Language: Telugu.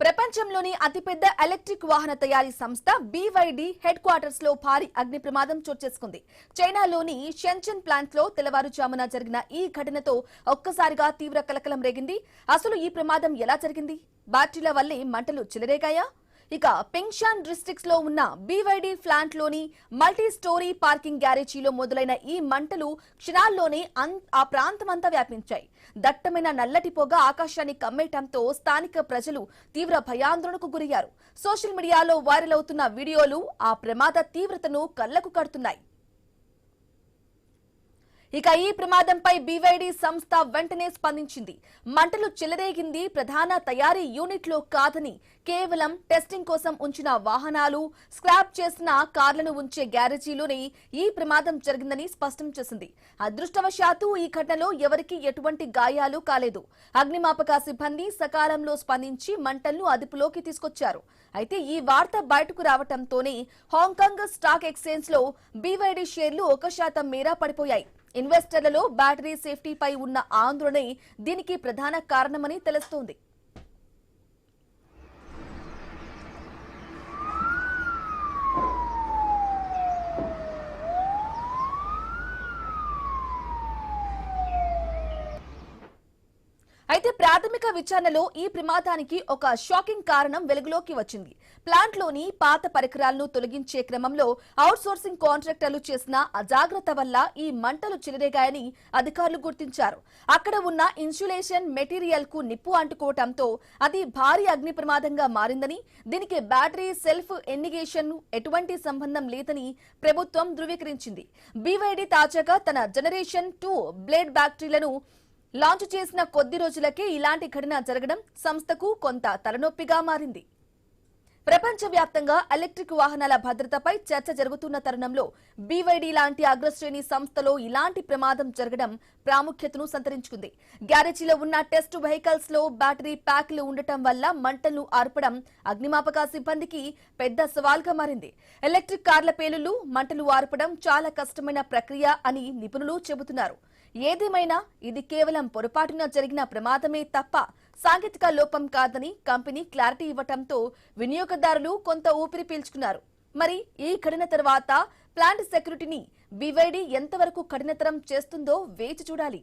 ప్రపంచంలోని అతిపెద్ద ఎలక్ట్రిక్ వాహన తయారీ సంస్థ BYD హెడ్ క్వార్టర్స్ లో భారీ అగ్ని ప్రమాదం చోటు చేసుకుంది. చైనాలోని షెన్జన్ ప్లాంట్ లో తెల్లవారుజామున జరిగిన ఈ ఘటనతో ఒక్కసారిగా తీవ్ర కలకలం రేగింది. అసలు ఈ ప్రమాదం ఎలా జరిగింది? బ్యాటరీల వల్లే మంటలు చెలరేగాయా? ఇక పెంగ్షాన్ డిస్ట్రిక్ట్స్ లో ఉన్న BYD ప్లాంట్ లోని మల్టీ స్టోరీ పార్కింగ్ గ్యారేజీలో మొదలైన ఈ మంటలు క్షణాల్లోనే ఆ ప్రాంతమంతా వ్యాపించాయి. దట్టమైన నల్లటి పొగ ఆకాశాన్ని కమ్మేయటంతో స్థానిక ప్రజలు తీవ్ర భయాందోళనకు గురయ్యారు. సోషల్ మీడియాలో వైరల్ అవుతున్న వీడియోలు ఆ ప్రమాద తీవ్రతను కళ్లకు కడుతున్నాయి. ఇక ఈ ప్రమాదంపై BYD సంస్థ వెంటనే స్పందించింది. మంటలు చెలరేగింది ప్రధాన తయారీ యూనిట్ లో కాదని, కేవలం టెస్టింగ్ కోసం ఉంచిన వాహనాలు, స్క్రాప్ చేసిన కార్లను ఉంచే గ్యారేజీలోనే ఈ ప్రమాదం జరిగిందని స్పష్టం చేసింది. అదృష్టవశాత్తు ఈ ఘటనలో ఎవరికీ ఎటువంటి గాయాలు కాలేదు. అగ్నిమాపక సిబ్బంది సకాలంలో స్పందించి మంటలను అదుపులోకి తీసుకొచ్చారు. అయితే ఈ వార్త బయటకు రావడంతోనే హాంకాంగ్ స్టాక్ ఎక్స్చేంజ్ లో BYD షేర్లు 1% మేర పడిపోయాయి. ఇన్వెస్టర్లలో బ్యాటరీ సేఫ్టీపై ఉన్న ఆందోళనే దీనికి ప్రధాన కారణమని తెలుస్తోంది. అయితే ప్రాథమిక విచారణలో ఈ ప్రమాదానికి ఒక షాకింగ్ కారణం వెలుగులోకి వచ్చింది. ప్లాంట్ లోని పాత పరికరాలను తొలగించే క్రమంలో అవుట్ సోర్సింగ్ కాంట్రాక్టర్లు చేసిన అజాగ్రత్త వల్ల ఈ మంటలు చెలరేగాయని అధికారులు గుర్తించారు. అక్కడ ఉన్న ఇన్సులేషన్ మెటీరియల్ కు నిప్పు అంటుకోవడంతో అది భారీ అగ్ని ప్రమాదంగా మారిందని, దీనికి బ్యాటరీ సెల్ఫ్ ఎన్నిగేషన్ ఎటువంటి సంబంధం లేదని ప్రభుత్వం ధృవీకరించింది. BYD తాజాగా తన జనరేషన్ 2 బ్లేడ్ బ్యాటరీలను లాంచ్ చేసిన కొద్ది రోజులకే ఇలాంటి ఘటన జరగడం సంస్థకు కొంత తలనొప్పిగా మారింది. ప్రపంచవ్యాప్తంగా ఎలక్ట్రిక్ వాహనాల భద్రతపై చర్చ జరుగుతున్న తరుణంలో BYD లాంటి అగ్రశ్రేణి సంస్థలో ఇలాంటి ప్రమాదం జరగడం ప్రాముఖ్యతను సంతరించుకుంది. గ్యారేజీలో ఉన్న టెస్ట్ వెహికల్స్ లో బ్యాటరీ ప్యాక్లు ఉండటం వల్ల మంటలను ఆర్పడం అగ్నిమాపక సిబ్బందికి పెద్ద సవాల్గా మారింది. ఎలక్ట్రిక్ కార్ల పేలుళ్లు, మంటలు ఆర్పడం చాలా కష్టమైన ప్రక్రియ అని నిపుణులు చెబుతున్నారు. ఏదేమైనా ఇది కేవలం పొరపాటున జరిగిన ప్రమాదమే తప్ప సాంకేతిక లోపం కాదని కంపెనీ క్లారిటీ ఇవ్వడంతో వినియోగదారులు కొంత ఊపిరి పీల్చుకున్నారు. మరి ఈ ఘటన తర్వాత ప్లాంట్ సెక్యూరిటీని BYD ఎంతవరకు కఠినతరం చేస్తుందో వేచి చూడాలి.